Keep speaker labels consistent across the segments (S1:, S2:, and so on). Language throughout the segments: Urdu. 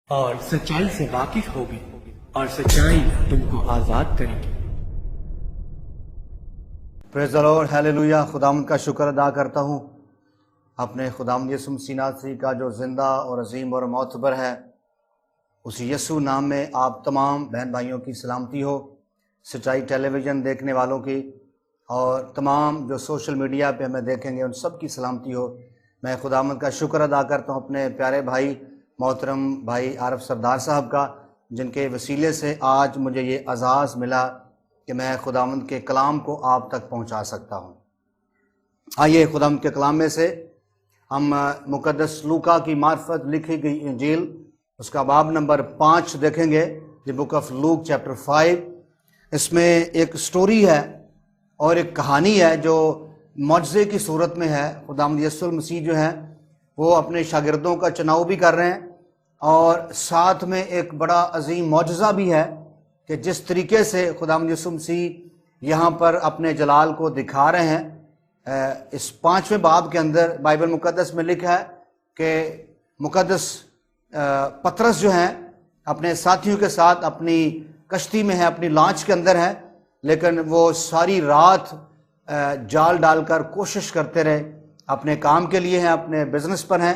S1: اور سچائی سے واقف ہوگی اور سچائی تم کو آزاد کرے گی۔
S2: پریز دی لارڈ، ہیلیلویا۔ خداوند کا شکر ادا کرتا ہوں اپنے خداوند یسوع مسیح ناصری کا جو زندہ اور عظیم اور معتبر ہے، اس یسوع نام میں آپ تمام بہن بھائیوں کی سلامتی ہو، سچائی ٹیلی ویژن دیکھنے والوں کی اور تمام جو سوشل میڈیا پہ ہمیں دیکھیں گے ان سب کی سلامتی ہو۔ میں خداوند کا شکر ادا کرتا ہوں اپنے پیارے بھائی محترم بھائی عارف سردار صاحب کا، جن کے وسیلے سے آج مجھے یہ اعزاز ملا کہ میں خداوند کے کلام کو آپ تک پہنچا سکتا ہوں۔ آئیے خداوند کے کلام میں سے ہم مقدس لوکا کی معرفت لکھی گئی انجیل اس کا باب نمبر 5 دیکھیں گے، دی بک آف لوک چیپٹر 5۔ اس میں ایک سٹوری ہے اور ایک کہانی ہے جو معجزے کی صورت میں ہے۔ خداوند یسوع مسیح جو ہے وہ اپنے شاگردوں کا چناؤ بھی کر رہے ہیں اور ساتھ میں ایک بڑا عظیم معجزہ بھی ہے کہ جس طریقے سے خداوند یسوع مسیح یہاں پر اپنے جلال کو دکھا رہے ہیں۔ اس 5ویں باب کے اندر بائبل مقدس میں لکھا ہے کہ مقدس پطرس جو ہیں اپنے ساتھیوں کے ساتھ اپنی کشتی میں ہے، اپنی لانچ کے اندر ہے، لیکن وہ ساری رات جال ڈال کر کوشش کرتے رہے، اپنے کام کے لیے ہیں، اپنے بزنس پر ہیں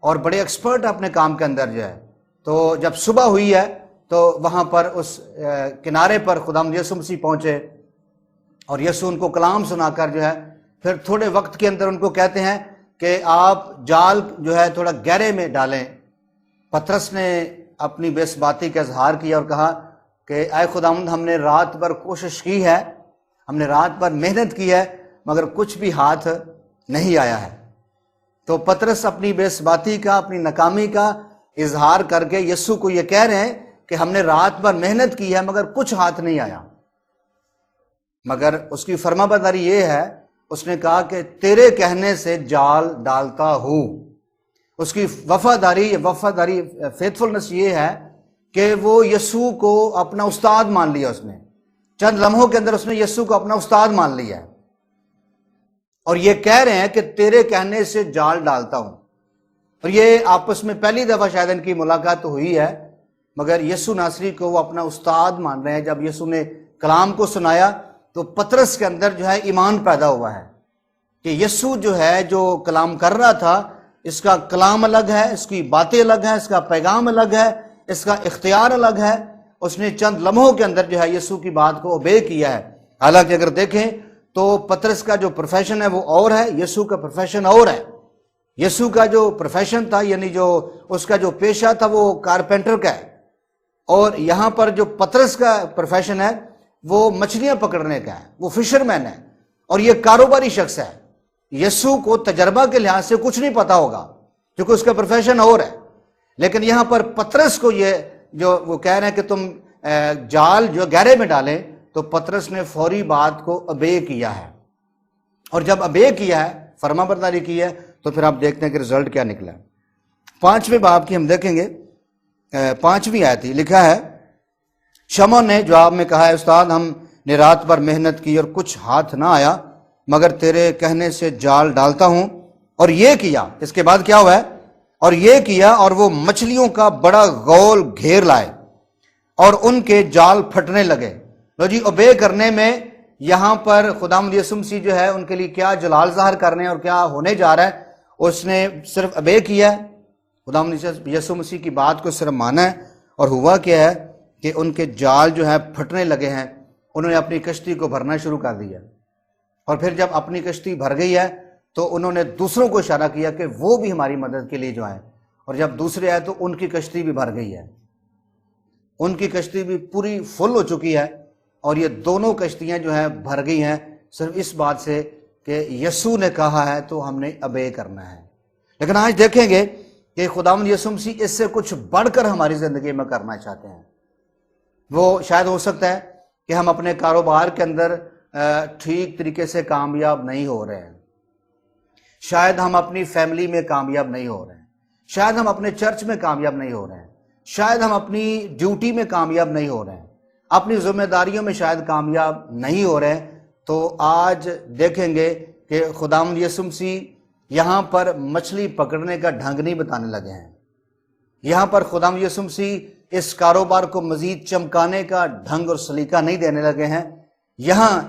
S2: اور بڑے ایکسپرٹ اپنے کام کے اندر جو ہے۔ تو جب صبح ہوئی ہے تو وہاں پر اس کنارے پر خداوند یسوع مسیح پہنچے اور یسوع ان کو کلام سنا کر جو ہے پھر تھوڑے وقت کے اندر ان کو کہتے ہیں کہ آپ جال جو ہے تھوڑا گہرے میں ڈالیں۔ پطرس نے اپنی بے ثباتی کا اظہار کیا اور کہا کہ اے خداوند، ہم نے رات بھر کوشش کی ہے، ہم نے رات بھر محنت کی ہے، مگر کچھ بھی ہاتھ نہیں آیا ہے۔ تو پطرس اپنی بے ثباتی کا، اپنی ناکامی کا اظہار کر کے یسوع کو یہ کہہ رہے ہیں کہ ہم نے رات بھر محنت کی ہے مگر کچھ ہاتھ نہیں آیا۔ مگر اس کی فرما برداری یہ ہے، اس نے کہا کہ تیرے کہنے سے جال ڈالتا ہوں۔ اس کی وفاداری فیتھفلنس یہ ہے کہ وہ یسوع کو اپنا استاد مان لیا۔ اس نے چند لمحوں کے اندر اس نے یسوع کو اپنا استاد مان لیا ہے اور یہ کہہ رہے ہیں کہ تیرے کہنے سے جال ڈالتا ہوں۔ اور یہ آپس میں پہلی دفعہ شاید ان کی ملاقات ہوئی ہے، مگر یسوع ناصری کو وہ اپنا استاد مان رہے ہیں۔ جب یسوع نے کلام کو سنایا تو پطرس کے اندر جو ہے ایمان پیدا ہوا ہے کہ یسوع جو ہے جو کلام کر رہا تھا، اس کا کلام الگ ہے، اس کی باتیں الگ ہیں، اس کا پیغام الگ ہے، اس کا اختیار الگ ہے۔ اس نے چند لمحوں کے اندر جو ہے یسوع کی بات کو اوبے کیا ہے۔ حالانکہ اگر دیکھیں تو پطرس کا جو پروفیشن ہے وہ اور ہے، یسوع کا پروفیشن اور ہے۔ یسوع کا جو پروفیشن تھا، یعنی جو اس کا جو پیشہ تھا وہ کارپینٹر کا ہے، اور یہاں پر جو پطرس کا پروفیشن ہے وہ مچھلیاں پکڑنے کا ہے، وہ فشرمین ہے اور یہ کاروباری شخص ہے۔ یسوع کو تجربہ کے لحاظ سے کچھ نہیں پتا ہوگا کیونکہ اس کا پروفیشن اور ہے، لیکن یہاں پر پطرس کو یہ جو وہ کہہ رہے ہیں کہ تم جال جو گہرے میں ڈالیں، تو پطرس نے فوری بات کو ابے کیا ہے، اور جب ابے کیا ہے، فرما برداری کی ہے، تو پھر آپ دیکھتے ہیں کہ رزلٹ کیا نکلا۔ 5ویں باب کی ہم دیکھیں گے، 5ویں آیت لکھا ہے، شمعون نے جواب میں کہا، استاد ہم نے رات بھر محنت کی اور کچھ ہاتھ نہ آیا، مگر تیرے کہنے سے جال ڈالتا ہوں، اور یہ کیا۔ اس کے بعد کیا ہوا ہے؟ اور یہ کیا، اور وہ مچھلیوں کا بڑا غول گھیر لائے اور ان کے جال پھٹنے لگے۔ لو جی، اوبے کرنے میں یہاں پر خداوند یسوع مسیح جو ہے ان کے لیے کیا جلال ظاہر کرنے اور کیا ہونے جا رہا ہے، اس نے صرف اوبے کیا ہے، خداوند یسوع مسیح کی بات کو صرف مانا ہے، اور ہوا کیا ہے کہ ان کے جال جو ہے پھٹنے لگے ہیں۔ انہوں نے اپنی کشتی کو بھرنا شروع کر دیا، اور پھر جب اپنی کشتی بھر گئی ہے تو انہوں نے دوسروں کو اشارہ کیا کہ وہ بھی ہماری مدد کے لیے جو آئیں، اور جب دوسرے آئے تو ان کی کشتی بھی بھر گئی ہے، ان کی کشتی بھی پوری فل ہو چکی ہے، اور یہ دونوں کشتیاں جو ہیں بھر گئی ہیں صرف اس بات سے کہ یسوع نے کہا ہے تو ہم نے ابے کرنا ہے۔ لیکن آج دیکھیں گے کہ خداوند یسوع مسیح اس سے کچھ بڑھ کر ہماری زندگی میں کرنا چاہتے ہیں۔ وہ شاید ہو سکتا ہے کہ ہم اپنے کاروبار کے اندر ٹھیک طریقے سے کامیاب نہیں ہو رہے ہیں، شاید ہم اپنی فیملی میں کامیاب نہیں ہو رہے ہیں، شاید ہم اپنے چرچ میں کامیاب نہیں ہو رہے ہیں، شاید ہم اپنی ڈیوٹی میں کامیاب نہیں ہو رہے ہیں، اپنی ذمہ داریوں میں شاید کامیاب نہیں ہو رہے ہیں۔ تو آج دیکھیں گے کہ خداوند یسوع مسیح یہاں پر مچھلی پکڑنے کا ڈھنگ نہیں بتانے لگے ہیں، یہاں پر خداوند یسوع مسیح اس کاروبار کو مزید چمکانے کا ڈھنگ اور سلیقہ نہیں دینے لگے ہیں. یہاں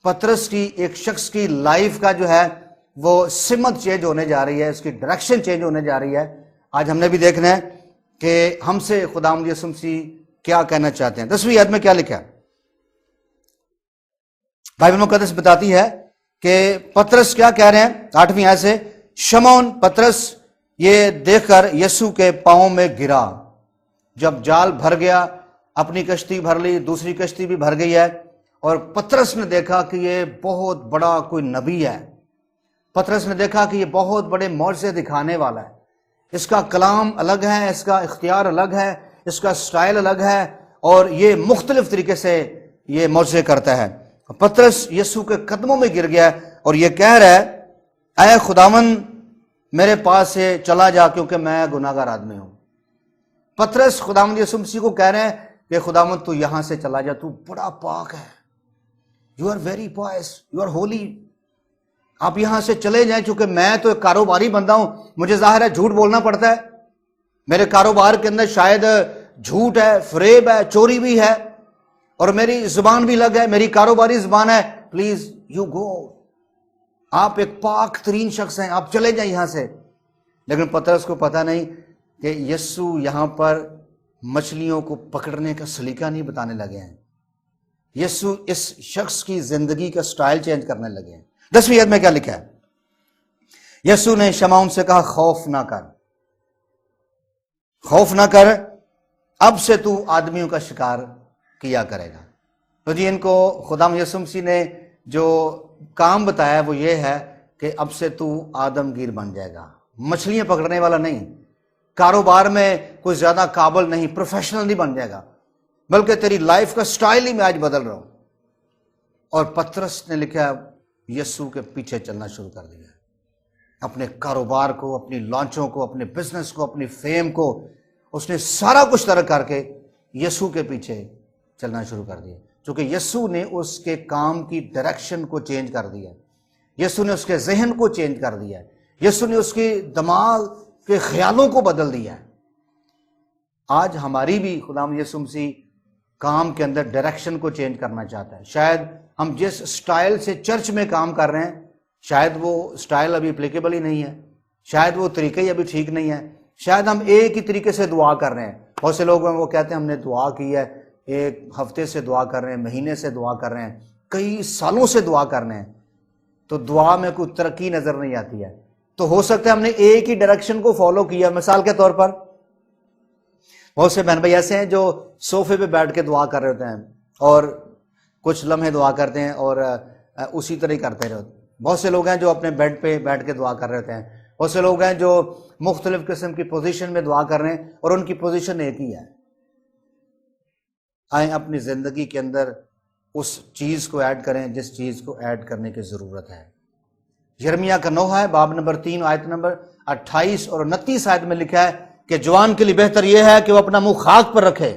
S2: پطرس کی ایک شخص کی لائف کا جو ہے وہ سمت چینج ہونے جا رہی ہے، اس کی ڈائریکشن چینج ہونے جا رہی ہے. آج ہم نے بھی دیکھنا ہے کہ ہم سے خداوند یسوع مسیح کیا کہنا چاہتے ہیں. 10ویں آیت میں کیا لکھا ہے؟ بائبل مقدس بتاتی ہے کہ پطرس کیا کہہ رہے ہیں 8ویں آیت سے، شمعون پطرس یہ دیکھ کر یسوع کے پاؤں میں گرا. جب جال بھر گیا، اپنی کشتی بھر لی، دوسری کشتی بھی بھر گئی ہے، اور پطرس نے دیکھا کہ یہ بہت بڑا کوئی نبی ہے. پطرس نے دیکھا کہ یہ بہت بڑے معجزے دکھانے والا ہے. اس کا کلام الگ ہے، اس کا اختیار الگ ہے، اس کا سٹائل الگ ہے، اور یہ مختلف طریقے سے یہ معجزے کرتا ہے. پطرس یسوع کے قدموں میں گر گیا اور یہ کہہ رہا ہے، اے خداوند میرے پاس سے چلا جا کیونکہ میں گناہگار آدمی ہوں. پطرس خداوند یسوع مسیح کو کہہ رہے ہیں کہ خداوند تو یہاں سے چلا جا، تو بڑا پاک ہے، you are very pious, you are holy, آپ یہاں سے چلے جائیں. چونکہ میں تو ایک کاروباری بندہ ہوں، مجھے ظاہر ہے جھوٹ بولنا پڑتا ہے، میرے کاروبار کے اندر شاید جھوٹ ہے، فریب ہے، چوری بھی ہے، اور میری زبان بھی الگ ہے، میری کاروباری زبان ہے. پلیز یو گو، آپ ایک پاک ترین شخص ہیں، آپ چلے جائیں یہاں سے. لیکن پطرس کو پتہ نہیں کہ یسوع یہاں پر مچھلیوں کو پکڑنے کا سلیقہ نہیں بتانے لگے ہیں، یسوع اس شخص کی زندگی کا سٹائل چینج کرنے لگے ہیں. 10ویں آیت میں کیا لکھا ہے؟ یسوع نے شمعون سے کہا، خوف نہ کر، خوف نہ کر، اب سے تو آدمیوں کا شکار کیا کرے گا. تو جی ان کو خداوند یسوع مسیح نے جو کام بتایا وہ یہ ہے کہ اب سے تو آدم گیر بن جائے گا، مچھلیاں پکڑنے والا نہیں، کاروبار میں کوئی زیادہ قابل نہیں، پروفیشنل نہیں بن جائے گا، بلکہ تیری لائف کا سٹائل ہی میں آج بدل رہا ہوں. اور پطرس نے لکھا یسوع کے پیچھے چلنا شروع کر دیا، اپنے کاروبار کو، اپنی لانچوں کو، اپنے بزنس کو، اپنی فیم کو، اس نے سارا کچھ ترک کر کے یسوع کے پیچھے چلنا شروع کر دیا. کیونکہ یسوع نے اس کے کام کی ڈائریکشن کو چینج کر دیا، یسوع نے اس کے ذہن کو چینج کر دیا، یسوع نے اس کے دماغ کے خیالوں کو بدل دیا. آج ہماری بھی خداوند یسوع مسیح کام کے اندر ڈائریکشن کو چینج کرنا چاہتا ہے. شاید ہم جس سٹائل سے چرچ میں کام کر رہے ہیں شاید وہ سٹائل ابھی اپلیکیبل ہی نہیں ہے، شاید وہ طریقے ہی ابھی ٹھیک نہیں ہے، شاید ہم ایک ہی طریقے سے دعا کر رہے ہیں. بہت سے لوگ وہ کہتے ہیں ہم نے دعا کی ہے، ایک ہفتے سے دعا کر رہے ہیں، مہینے سے دعا کر رہے ہیں، کئی سالوں سے دعا کر رہے ہیں، تو دعا میں کوئی ترقی نظر نہیں آتی ہے. تو ہو سکتا ہے ہم نے ایک ہی ڈائریکشن کو فالو کیا. مثال کے طور پر بہت سے بہن بھائی ایسے ہیں جو صوفے پہ بیٹھ کے دعا کر رہے ہوتے ہیں اور کچھ لمحے دعا کرتے ہیں اور اسی طرح ہی کرتے رہتے. بہت سے لوگ ہیں جو اپنے بیڈ پہ بیٹھ کے دعا کر رہے ہوتے ہیں. بہت سے لوگ ہیں جو مختلف قسم کی پوزیشن میں دعا کر رہے ہیں اور ان کی پوزیشن ایک ہی ہے. آئیں اپنی زندگی کے اندر اس چیز کو ایڈ کریں جس چیز کو ایڈ کرنے کی ضرورت ہے. یرمیہ کا نوحہ ہے، باب نمبر 3 آیت نمبر 28 اور 29 آیت میں لکھا ہے کہ جوان کے لیے بہتر یہ ہے کہ وہ اپنا منہ خاک پر رکھے.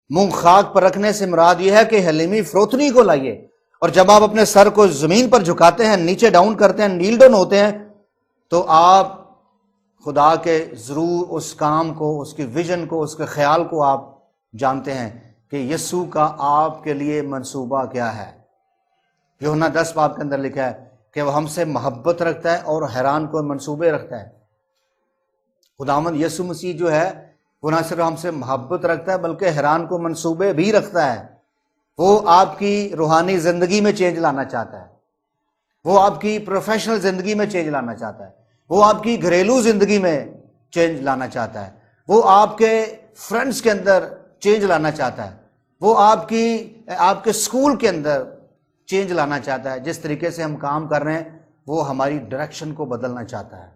S2: منہ خاک پر رکھنے سے مراد یہ ہے کہ حلیمی فروتنی کو لائیے، اور جب آپ اپنے سر کو زمین پر جھکاتے ہیں، نیچے ڈاؤن کرتے ہیں، نیل ڈاؤن ہوتے ہیں، تو آپ خدا کے ضرور اس کام کو، اس کی ویژن کو، اس کے خیال کو آپ جانتے ہیں کہ یسوع کا آپ کے لیے منصوبہ کیا ہے. یوحنا 10 باب کے اندر لکھا ہے کہ وہ ہم سے محبت رکھتا ہے اور حیران کو منصوبے رکھتا ہے. خداوند یسوع مسیح جو ہے وہ نہ صرف ہم سے محبت رکھتا ہے بلکہ حیران کو منصوبے بھی رکھتا ہے. وہ آپ کی روحانی زندگی میں چینج لانا چاہتا ہے، وہ آپ کی پروفیشنل زندگی میں چینج لانا چاہتا ہے، وہ آپ کی گھریلو زندگی میں چینج لانا چاہتا ہے، وہ آپ کے فرینڈز کے اندر چینج لانا چاہتا ہے، وہ آپ کے اسکول کے اندر چینج لانا چاہتا ہے. جس طریقے سے ہم کام کر رہے ہیں وہ ہماری ڈائریکشن کو بدلنا چاہتا ہے.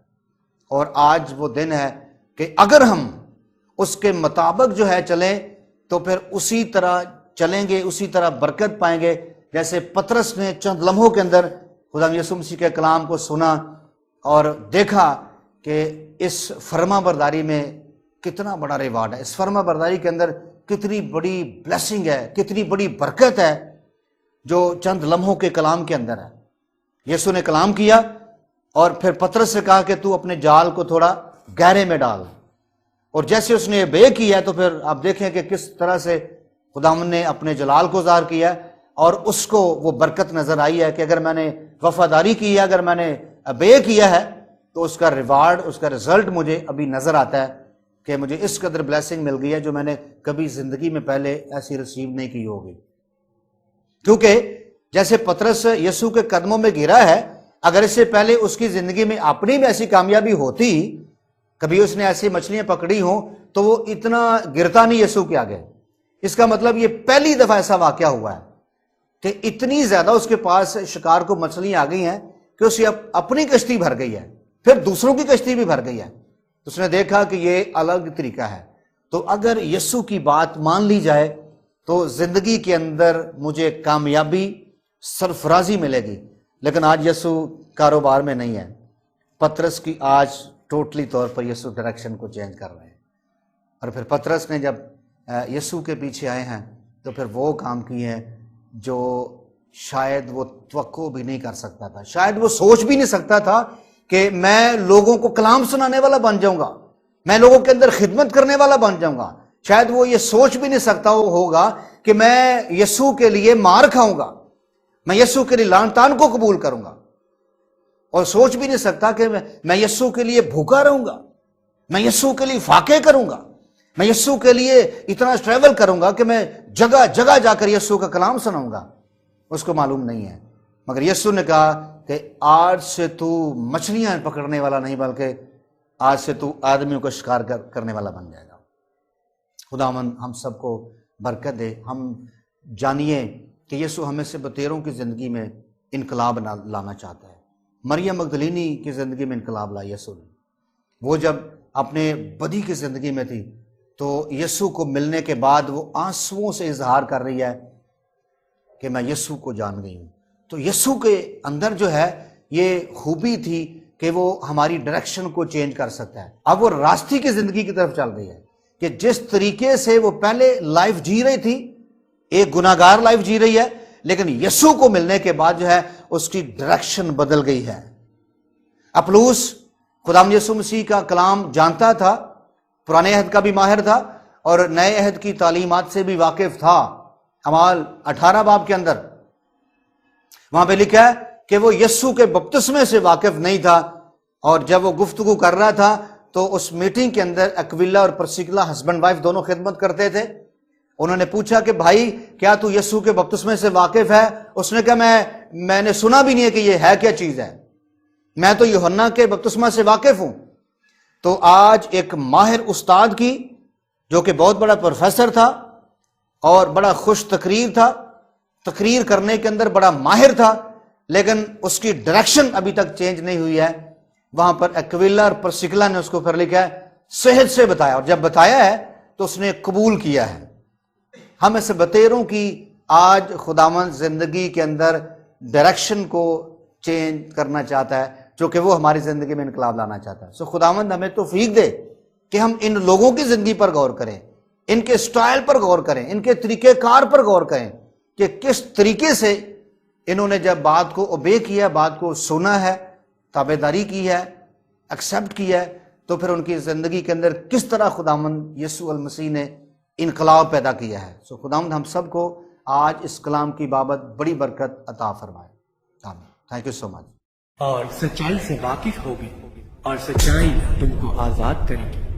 S2: اور آج وہ دن ہے کہ اگر ہم اس کے مطابق جو ہے چلیں تو پھر اسی طرح چلیں گے، اسی طرح برکت پائیں گے. جیسے پطرس نے چند لمحوں کے اندر خدا یسوع مسیح کے کلام کو سنا اور دیکھا کہ اس فرما برداری میں کتنا بڑا ریوارڈ ہے، اس فرما برداری کے اندر کتنی بڑی بلیسنگ ہے، کتنی بڑی برکت ہے جو چند لمحوں کے کلام کے اندر ہے. یسوع نے کلام کیا اور پھر پطرس سے کہا کہ تو اپنے جال کو تھوڑا گہرے میں ڈال. اور جیسے اس نے بے کیا تو پھر آپ دیکھیں کہ کس طرح سے خداوند نے اپنے جلال کو ظاہر کیا اور اس کو وہ برکت نظر آئی ہے کہ اگر میں نے وفاداری کی ہے، اگر میں نے بے کیا ہے تو اس کا ریوارڈ، اس کا رزلٹ مجھے ابھی نظر آتا ہے کہ مجھے اس قدر بلیسنگ مل گئی ہے جو میں نے کبھی زندگی میں پہلے ایسی ریسیو نہیں کی ہوگی۔ کیونکہ جیسے پطرس یسوع کے قدموں میں گرا ہے، اگر اس سے پہلے اس کی زندگی میں اپنی میں ایسی کامیابی ہوتی، کبھی اس نے ایسی مچھلیاں پکڑی ہوں تو وہ اتنا گرتا نہیں یسوع کے آگے۔ اس کا مطلب یہ پہلی دفعہ ایسا واقعہ ہوا ہے کہ اتنی زیادہ اس کے پاس شکار کو مچھلیاں آ گئی ہیں کہ اسے اپنی کشتی بھر گئی ہے، پھر دوسروں کی کشتی بھی بھر گئی ہے۔ اس نے دیکھا کہ یہ الگ طریقہ ہے۔ تو اگر یسوع کی بات مان لی جائے تو زندگی کے اندر مجھے کامیابی، سرفرازی ملے گی۔ لیکن آج یسوع کاروبار میں نہیں ہے۔ پطرس کی آج ٹوٹلی طور پر یسوع ڈائریکشن کو چینج کر رہے ہیں، اور پھر پطرس نے جب یسوع کے پیچھے آئے ہیں تو پھر وہ کام کیے ہیں جو شاید وہ توقع بھی نہیں کر سکتا تھا، شاید وہ سوچ بھی نہیں سکتا تھا کہ میں لوگوں کو کلام سنانے والا بن جاؤں گا، میں لوگوں کے اندر خدمت کرنے والا بن جاؤں گا۔ شاید وہ یہ سوچ بھی نہیں سکتا ہوگا کہ میں یسوع کے لیے مار کھاؤں گا، میں یسوع کے لیے لعن طعن کو قبول کروں گا، اور سوچ بھی نہیں سکتا کہ میں یسوع کے لیے بھوکا رہوں گا، میں یسوع کے لیے فاقے کروں گا، میں یسوع کے لیے اتنا ٹریول کروں گا کہ میں جگہ جگہ جا کر یسوع کا کلام سناؤں گا۔ اس کو معلوم نہیں ہے، مگر یسوع نے کہا کہ آج سے تو مچھلیاں پکڑنے والا نہیں بلکہ آج سے تو آدمیوں کو شکار کرنے والا بن جائے گا۔ خداوند ہم سب کو برکت دے۔ ہم جانیے کہ یسوع ہمیں سے بتیروں کی زندگی میں انقلاب لانا چاہتا ہے۔ مریم مگدلینی کی زندگی میں انقلاب لایا یسوع نے۔ وہ جب اپنے بدی کی زندگی میں تھی تو یسوع کو ملنے کے بعد وہ آنسوؤں سے اظہار کر رہی ہے کہ میں یسوع کو جان گئی ہوں۔ تو یسوع کے اندر جو ہے یہ خوبی تھی کہ وہ ہماری ڈائریکشن کو چینج کر سکتا ہے۔ اب وہ راستے کی زندگی کی طرف چل رہی ہے کہ جس طریقے سے وہ پہلے لائف جی رہی تھی، ایک گناہگار لائف جی رہی ہے، لیکن یسوع کو ملنے کے بعد جو ہے اس کی ڈائریکشن بدل گئی ہے۔ اپلوس خداوند یسوع مسیح کا کلام جانتا تھا، پرانے عہد کا بھی ماہر تھا اور نئے عہد کی تعلیمات سے بھی واقف تھا۔ اعمال 18 باب کے اندر وہاں پہ لکھا ہے کہ وہ یسوع کے بپتسمے سے واقف نہیں تھا، اور جب وہ گفتگو کر رہا تھا تو اس میٹنگ کے اندر اکویلا اور پرسکلا ہسبینڈ وائف دونوں خدمت کرتے تھے۔ انہوں نے پوچھا کہ بھائی کیا تو یسوع کے بپتسمے سے واقف ہے؟ اس نے کہا میں نے سنا بھی نہیں ہے کہ یہ ہے کیا چیز ہے، میں تو یوحنا کے بپتسمہ سے واقف ہوں۔ تو آج ایک ماہر استاد کی، جو کہ بہت بڑا پروفیسر تھا اور بڑا خوش تقریر تھا، تقریر کرنے کے اندر بڑا ماہر تھا، لیکن اس کی ڈائریکشن ابھی تک چینج نہیں ہوئی ہے۔ وہاں پر اکویلا اور پرسکلا نے اس کو پھر لکھا ہے، صحت سے بتایا، اور جب بتایا ہے تو اس نے قبول کیا ہے۔ ہم ایسے بتیروں کی آج خداوند زندگی کے اندر ڈائریکشن کو چینج کرنا چاہتا ہے، جو کہ وہ ہماری زندگی میں انقلاب لانا چاہتا ہے۔ سو خداوند ہمیں توفیق دے کہ ہم ان لوگوں کی زندگی پر غور کریں، ان کے سٹائل پر غور کریں، ان کے طریقہ کار پر غور کریں کہ کس طریقے سے انہوں نے جب بات کو اوبے کیا، بات کو سنا ہے، تابعداری کی ہے، ایکسیپٹ کیا ہے، تو پھر ان کی زندگی کے اندر کس طرح خداوند یسوع المسیح نے انقلاب پیدا کیا ہے۔ سو خداوند ہم سب کو آج اس کلام کی بابت بڑی برکت عطا فرمائے۔ آمین۔ تھینک یو سو مچ۔
S1: اور سچائی سے واقف ہوگی اور سچائی تم کو آزاد کرے گی۔